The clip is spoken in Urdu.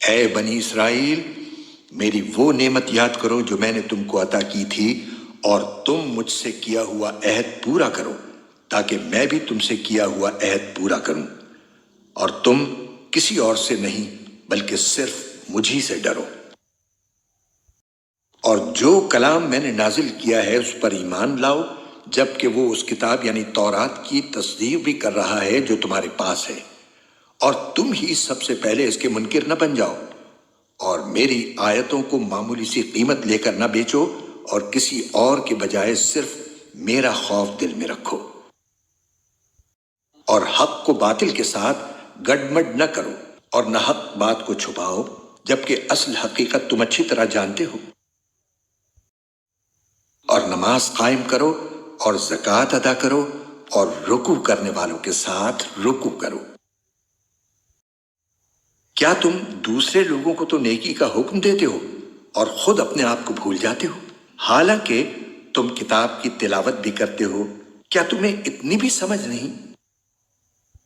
اے بنی اسرائیل، میری وہ نعمت یاد کرو جو میں نے تم کو عطا کی تھی، اور تم مجھ سے کیا ہوا عہد پورا کرو، تاکہ میں بھی تم سے کیا ہوا عہد پورا کروں، اور تم کسی اور سے نہیں بلکہ صرف مجھی سے ڈرو۔ اور جو کلام میں نے نازل کیا ہے اس پر ایمان لاؤ، جبکہ وہ اس کتاب یعنی تورات کی تصدیق بھی کر رہا ہے جو تمہارے پاس ہے، اور تم ہی سب سے پہلے اس کے منکر نہ بن جاؤ، اور میری آیتوں کو معمولی سی قیمت لے کر نہ بیچو، اور کسی اور کے بجائے صرف میرا خوف دل میں رکھو، اور حق کو باطل کے ساتھ گڈمڈ نہ کرو، اور نہ حق بات کو چھپاؤ، جبکہ اصل حقیقت تم اچھی طرح جانتے ہو، اور نماز قائم کرو اور زکوٰۃ ادا کرو، اور رکوع کرنے والوں کے ساتھ رکوع کرو۔ کیا تم دوسرے لوگوں کو تو نیکی کا حکم دیتے ہو اور خود اپنے آپ کو بھول جاتے ہو؟ حالانکہ تم کتاب کی تلاوت بھی کرتے ہو، کیا تمہیں اتنی بھی سمجھ نہیں